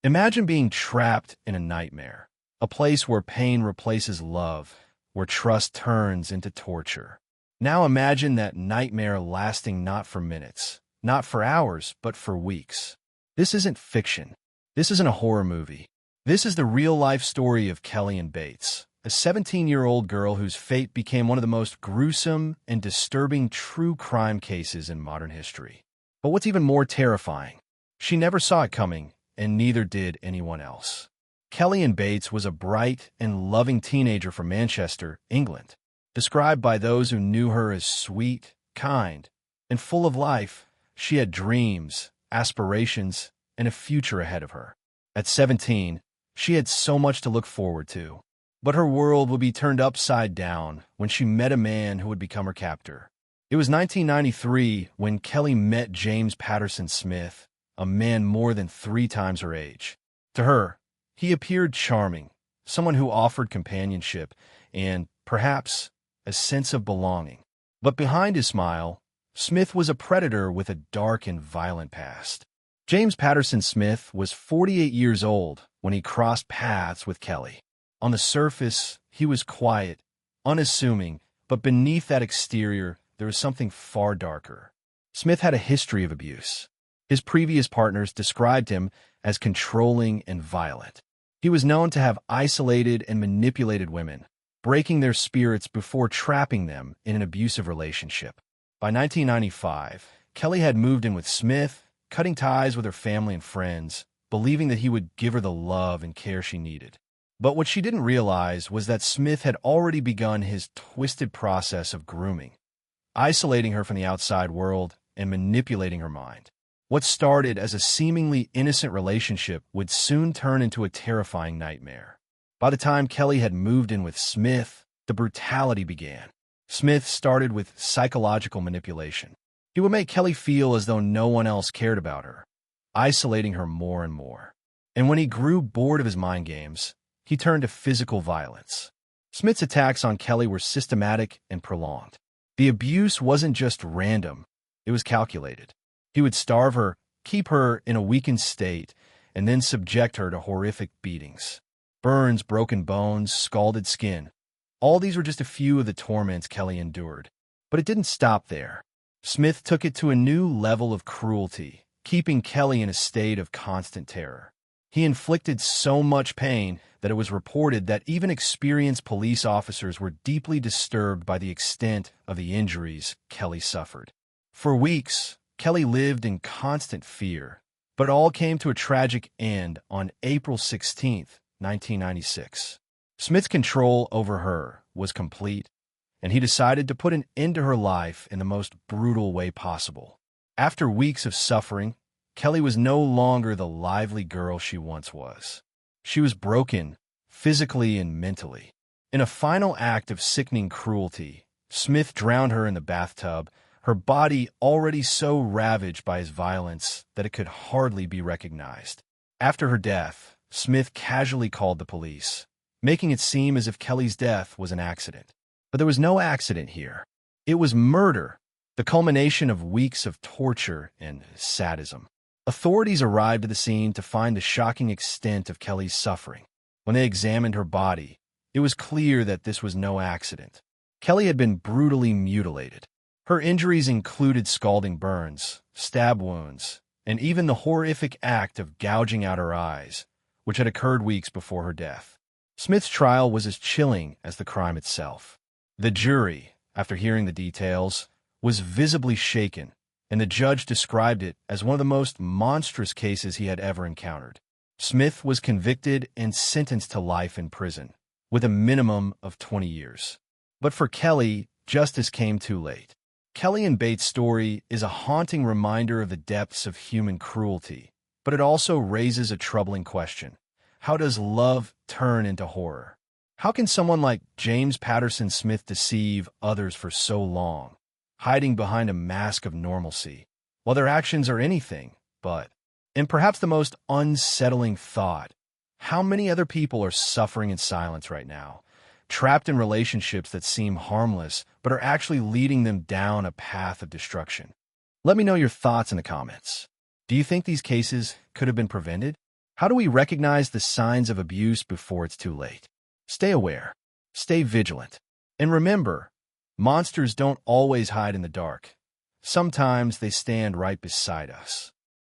Imagine being trapped in a nightmare, a place where pain replaces love, where trust turns into torture. Now imagine that nightmare lasting not for minutes, not for hours, but for weeks. This isn't fiction. This isn't a horror movie. This is the real-life story of Kelly Ann Bates, a 17-year-old girl whose fate became one of the most gruesome and disturbing true crime cases in modern history. But what's even more terrifying, she never saw it coming, and neither did anyone else. Kelly Ann Bates was a bright and loving teenager from Manchester, England, described by those who knew her as sweet, kind, and full of life. She had dreams, aspirations, and a future ahead of her. At 17, she had so much to look forward to. But her world would be turned upside down when she met a man who would become her captor. It was 1993 when Kelly met James Patterson Smith, a man more than 3 times her age. To her, he appeared charming, someone who offered companionship and, perhaps, a sense of belonging. But behind his smile, Smith was a predator with a dark and violent past. James Patterson Smith was 48 years old when he crossed paths with Kelly. On the surface, he was quiet, unassuming, but beneath that exterior, there was something far darker. Smith had a history of abuse. His previous partners described him as controlling and violent. He was known to have isolated and manipulated women, breaking their spirits before trapping them in an abusive relationship. By 1995, Kelly had moved in with Smith, cutting ties with her family and friends, believing that he would give her the love and care she needed. But what she didn't realize was that Smith had already begun his twisted process of grooming, isolating her from the outside world and manipulating her mind. What started as a seemingly innocent relationship would soon turn into a terrifying nightmare. By the time Kelly had moved in with Smith, the brutality began. Smith started with psychological manipulation. He would make Kelly feel as though no one else cared about her, isolating her more and more. And when he grew bored of his mind games, he turned to physical violence. Smith's attacks on Kelly were systematic and prolonged. The abuse wasn't just random, it was calculated. He would starve her, keep her in a weakened state, and then subject her to horrific beatings. Burns, broken bones, scalded skin. All these were just a few of the torments Kelly endured. But it didn't stop there. Smith took it to a new level of cruelty, keeping Kelly in a state of constant terror. He inflicted so much pain that it was reported that even experienced police officers were deeply disturbed by the extent of the injuries Kelly suffered. For weeks, Kelly lived in constant fear, but it all came to a tragic end on April 16, 1996. Smith's control over her was complete, and he decided to put an end to her life in the most brutal way possible. After weeks of suffering, Kelly was no longer the lively girl she once was. She was broken, physically and mentally. In a final act of sickening cruelty, Smith drowned her in the bathtub, her body already so ravaged by his violence that it could hardly be recognized. After her death, Smith casually called the police, making it seem as if Kelly's death was an accident. But there was no accident here. It was murder, the culmination of weeks of torture and sadism. Authorities arrived at the scene to find the shocking extent of Kelly's suffering. When they examined her body, it was clear that this was no accident. Kelly had been brutally mutilated. Her injuries included scalding burns, stab wounds, and even the horrific act of gouging out her eyes, which had occurred weeks before her death. Smith's trial was as chilling as the crime itself. The jury, after hearing the details, was visibly shaken, and the judge described it as one of the most monstrous cases he had ever encountered. Smith was convicted and sentenced to life in prison, with a minimum of 20 years. But for Kelly, justice came too late. Kelly Ann Bates' story is a haunting reminder of the depths of human cruelty, but it also raises a troubling question. How does love turn into horror? How can someone like James Patterson Smith deceive others for so long, hiding behind a mask of normalcy, while their actions are anything but? And perhaps the most unsettling thought, how many other people are suffering in silence right now, trapped in relationships that seem harmless but are actually leading them down a path of destruction? Let me know your thoughts in the comments. Do you think these cases could have been prevented? How do we recognize the signs of abuse before it's too late? Stay aware. Stay vigilant. And remember, monsters don't always hide in the dark. Sometimes they stand right beside us.